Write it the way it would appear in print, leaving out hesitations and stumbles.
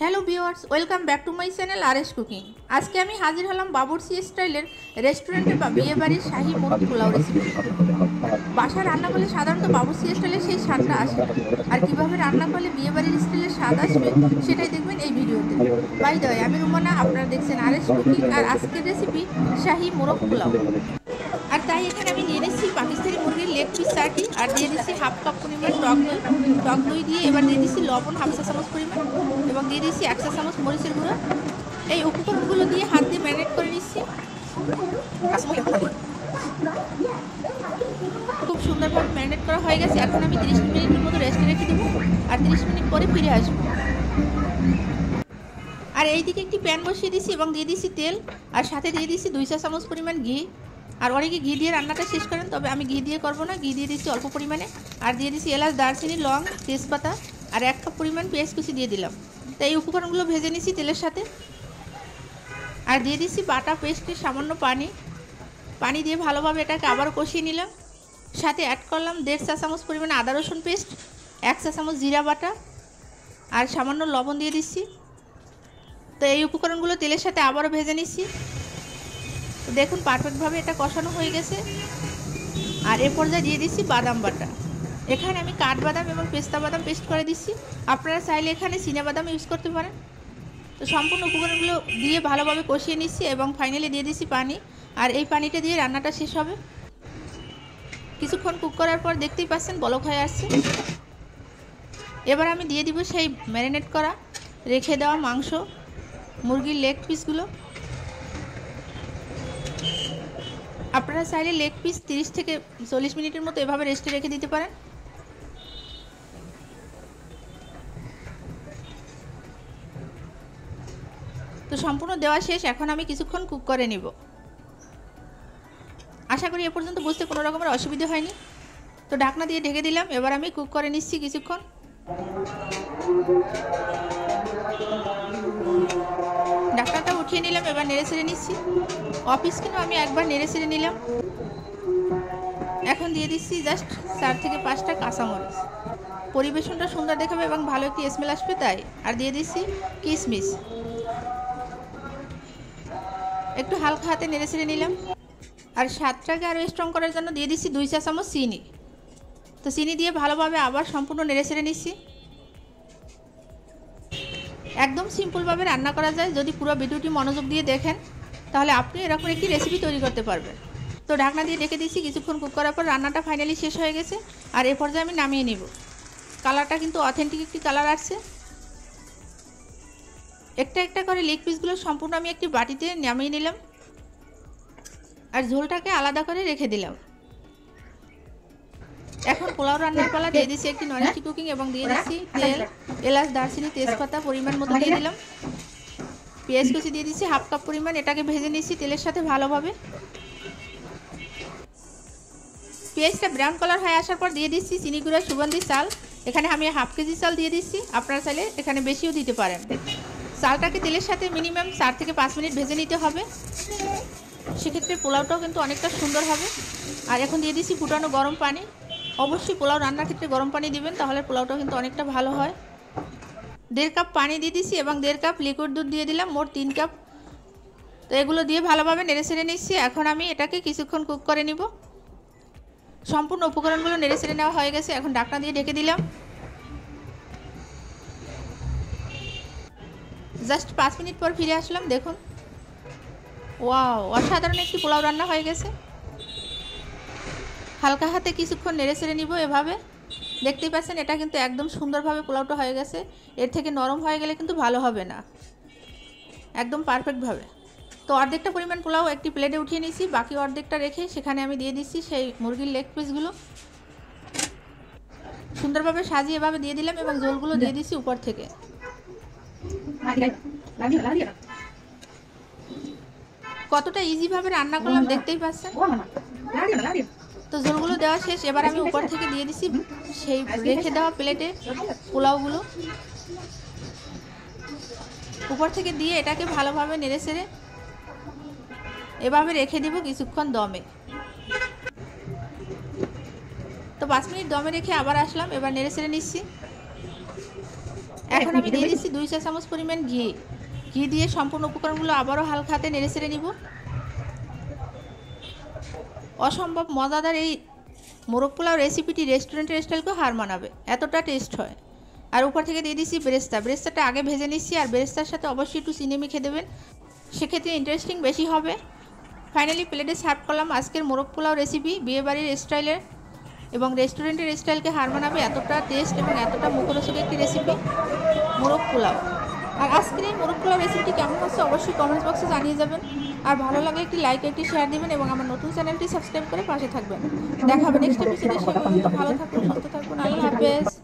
Hello viewers, welcome back to my channel R S cooking. আজকে আমি হাজির হলাম বাবুর্চি স্টাইলের রেস্টুরেন্টে বা বিয়েবাড়ির শাহী মোরগ পোলাও রেসিপি। বাসায় রান্না করলে সাধারণত বাবুর্চি স্টাইলের সেই স্বাদটা আসে না, আর কীভাবে রান্না করলে বিয়েবাড়ির স্টাইলের স্বাদ আসবে সেটাই দেখবেন এই ভিডিওতে। বাই দ্য ওয়ে, আমি রুমানা, আপনারা দেখছেন আর এস কুকিং, আর আজকের রেসিপি শাহী মোরগ পোলাও। আর তাই এখানে আমি নিয়ে নিচ্ছি পাকিস্তানি মুরগির লেগ পিস 30, আর দিয়ে দিচ্ছি হাফ কাপ পরিমাণ টক দই দিয়ে এবার দিয়ে দিচ্ছি লবণ হাফ চা চামচ পরিমাণ, এবং দিয়ে দিচ্ছি 1 চা চামচ মরিচের গুঁড়ো। এই উপকরণগুলো দিয়ে হাত দিয়ে ম্যারিনেট করে নিচ্ছি। খুব সুন্দরভাবে ম্যারিনেট করা হয়ে গেছে। এখন আমি 30 মিনিটের মতো রেস্টে রেখে দেবো, আর 30 মিনিট পরে ফিরে আসবো। আর এইদিকে একটি প্যান বসিয়ে দিচ্ছি এবং দিয়ে দিচ্ছি তেল, আর সাথে দিয়ে দিচ্ছি 2 চা চামচ পরিমাণ ঘি। আর অনেকে ঘি দিয়ে রান্নাটা শেষ করেন, তবে আমি ঘি দিয়ে করবো না, ঘি দিয়ে দিচ্ছি অল্প পরিমাণে। আর দিয়ে দিচ্ছি এলাচ, দারচিনি, লং, তেজপাতা, আর 1 কাপ পরিমাণ পেঁয়াজ কুচি দিয়ে দিলাম। তো এই উপকরণগুলো ভেজে নিচ্ছি তেলের সাথে। আর দিয়ে দিচ্ছি বাটা পেস্টের সামান্য পানি দিয়ে ভালোভাবে এটাকে আবারও কষিয়ে নিলাম। সাথে অ্যাড করলাম 1.5 চা চামচ পরিমাণ আদা রসুন পেস্ট, 1 চা চামচ জিরা বাটা, আর সামান্য লবণ দিয়ে দিচ্ছি। তো এই উপকরণগুলো তেলের সাথে আবারও ভেজে নিচ্ছি। দেখুন পারফেক্টভাবে এটা কষানো হয়ে গেছে। আর এ পর্যায়ে দিয়ে দিচ্ছি বাদাম বাটা। এখানে আমি কাঠবাদাম এবং পেস্তা বাদাম পেস্ট করে দিচ্ছি, আপনারা চাইলে এখানে চীনা বাদাম ইউজ করতে পারেন। তো সম্পূর্ণ উপকরণগুলো দিয়ে ভালোভাবে কষিয়ে নিচ্ছি এবং ফাইনালি দিয়ে দিচ্ছি পানি। আর এই পানিটা দিয়ে রান্নাটা শেষ হবে। কিছুক্ষণ কুক করার পর দেখতেই পাচ্ছেন বলক হয়ে আসছে। এবার আমি দিয়ে দিব সেই ম্যারিনেট করা রেখে দেওয়া মাংস, মুরগির লেগ পিসগুলো। আপনারা চাইলে লেগ পিস 30 থেকে 40 মিনিটের মতো এভাবে রেস্টে রেখে দিতে পারেন। তো সম্পূর্ণ দেওয়া শেষ। এখন আমি কিছুক্ষণ কুক করে নিব। আশা করি এ পর্যন্ত বুঝতে কোনো রকমের অসুবিধা হয়নি। তো ঢাকনা দিয়ে ঢেকে দিলাম। এবার আমি কুক করে নিচ্ছি কিছুক্ষণ। ঢাকনাটা উঠিয়ে নিলাম, এবার নেড়ে ছেড়ে নিচ্ছি। অফিস কিন্তু আমি একবার নেড়ে ছেড়ে নিলাম। এখন দিয়ে দিচ্ছি জাস্ট 4 থেকে 5টা কাঁচামরিচ। পরিবেশনটা সুন্দর দেখাবে এবং ভালো একটি স্মেল আসবে তাই। আর দিয়ে দিচ্ছি কিশমিশ। একটু হালকা হাতে নেড়ে ছেড়ে নিলাম। আর স্বাদটাকে আরও স্ট্রং করার জন্য দিয়ে দিচ্ছি 2 চা চামচ চিনি। তো চিনি দিয়ে ভালোভাবে আবার সম্পূর্ণ নেড়ে ছেড়ে নিচ্ছি। একদম সিম্পলভাবে রান্না করা যায়। যদি পুরো ভিডিওটি মনোযোগ দিয়ে দেখেন তাহলে আপনি এরকম একটি রেসিপি তৈরি করতে পারবেন। তো ঢাকনা দিয়ে ঢেকে দিচ্ছি। কিছুক্ষণ কুক করার পর রান্নাটা ফাইনালি শেষ হয়ে গেছে। আর এ পর্যায়ে আমি নামিয়ে নিব। কালারটা কিন্তু অথেন্টিক একটি কালার আসছে। একটা একটা করে লেগ পিসগুলো সম্পূর্ণ আমি একটি বাটিতে নামিয়ে নিলাম, আর ঝোলটাকে আলাদা করে রেখে দিলাম। এখন পোলাও রান্নার পালা। দিয়ে দিচ্ছি একটি নন স্টিক কুকিং এবং দিয়ে দিচ্ছি তেল, এলাচ, দারচিনি, তেজপাতা পরিমাণ মতো দিয়ে দিলাম। পেঁয়াজ কুচি দিয়ে দিচ্ছি হাফ কাপ পরিমাণ। এটাকে ভেজে নিচ্ছি তেলের সাথে ভালোভাবে। পেঁয়াজটা ব্রাউন কালার হয়ে আসার পর দিয়ে দিচ্ছি চিনি গুঁড়া, সুগন্ধি চাল। এখানে আমি হাফ কেজি চাল দিয়ে দিচ্ছি, আপনারা চাইলে এখানে বেশিও দিতে পারেন। চালটাকে তেলের সাথে মিনিমাম 4 থেকে 5 মিনিট ভেজে নিতে হবে, সেক্ষেত্রে পোলাওটাও কিন্তু অনেকটা সুন্দর হবে। আর এখন দিয়ে দিচ্ছি ফুটানো গরম পানি। অবশ্যই পোলাও রান্নার ক্ষেত্রে গরম পানি দিবেন, তাহলে পোলাওটাও কিন্তু অনেকটা ভালো হয়। 1.5 কাপ পানি দিয়ে দিচ্ছি এবং 1.5 কাপ লিকুইড দুধ দিয়ে দিলাম, মোট 3 কাপ। তো এগুলো দিয়ে ভালোভাবে নেড়ে ছেড়ে নিচ্ছি। এখন আমি এটাকে কিছুক্ষণ কুক করে নিব। সম্পূর্ণ উপকরণগুলো নেড়ে ছেড়ে নেওয়া হয়ে গেছে। এখন ঢাকনা দিয়ে ঢেকে দিলাম। জাস্ট 5 মিনিট পর ফিরে আসলাম। দেখুন, ওয়াও, অসাধারণ একটি পোলাও রান্না হয়ে গেছে। হালকা হাতে কিছুক্ষণ নেড়ে ছেড়ে নিব এভাবে। দেখতেই পাচ্ছেন এটা কিন্তু একদম সুন্দরভাবে পোলাওটা হয়ে গেছে। এর থেকে নরম হয়ে গেলে কিন্তু ভালো হবে না, একদম পারফেক্টভাবে। তো অর্ধেকটা পরিমাণ পোলাও একটি প্লেটে উঠিয়ে নিয়েছি, বাকি অর্ধেকটা রেখে সেখানে আমি দিয়ে দিচ্ছি সেই মুরগির লেগ পিসগুলো। সুন্দরভাবে সাজিয়ে এভাবে দিয়ে দিলাম এবং ঝোলগুলো দিয়ে দিচ্ছি উপর থেকে। কতটা ইজিভাবে রান্না করলাম দেখতেই পাচ্ছেন। তো ঝোলগুলো দেওয়া শেষ। এবার আমি উপর থেকে দিয়ে দিচ্ছি সেই রেখে দেওয়া প্লেটে পোলাওগুলো। উপর থেকে দিয়ে এটাকে ভালোভাবে নেড়ে ছেড়ে এভাবে রেখে দিব কিছুক্ষণ দমে। তো 5 মিনিট দমে রেখে আবার আসলাম। এবার নেড়ে ছেড়ে নিচ্ছি। এখন আমি দিয়ে দিচ্ছি 2 চা চামচ পরিমাণ ঘি। ঘি দিয়ে সম্পূর্ণ উপকরণগুলো আবারও হালকা হাতে নেড়ে চেড়ে নিব। অসম্ভব মজাদার এই মোরগ পোলাও রেসিপিটি রেস্টুরেন্টের স্টাইলকেও হার মানাবে, এতটা টেস্ট হয়। আর উপর থেকে দিয়ে দিচ্ছি বেরেস্তা। বেরেস্তাটা আগে ভেজে নিচ্ছি, আর বেরেস্তার সাথে অবশ্যই একটু চিনি মেখে দেবেন, সেক্ষেত্রে ইন্টারেস্টিং বেশি হবে। ফাইনালি প্লেটে সার্ভ করলাম আজকের মোরগ পোলাও রেসিপি, বিয়েবাড়ির স্টাইলের এবং রেস্টুরেন্টের স্টাইলকে হার মানাবে এতটা টেস্ট এবং এতটা মুখরোচক একটি রেসিপি মোরগ পোলাও। আর আজকের এই মোরগ পোলাও রেসিপিটি কেমন হচ্ছে অবশ্যই কমেন্টস বক্সে জানিয়ে যাবেন। আর ভালো লাগলে একটি লাইক, একটি শেয়ার দেবেন এবং আমার নতুন চ্যানেলটি সাবস্ক্রাইব করে পাশে থাকবেন। দেখা হবে নেক্সট এপিসোডে। সে পর্যন্ত ভালো থাকুন, সুস্থ থাকুন। আল্লাহ হাফেজ।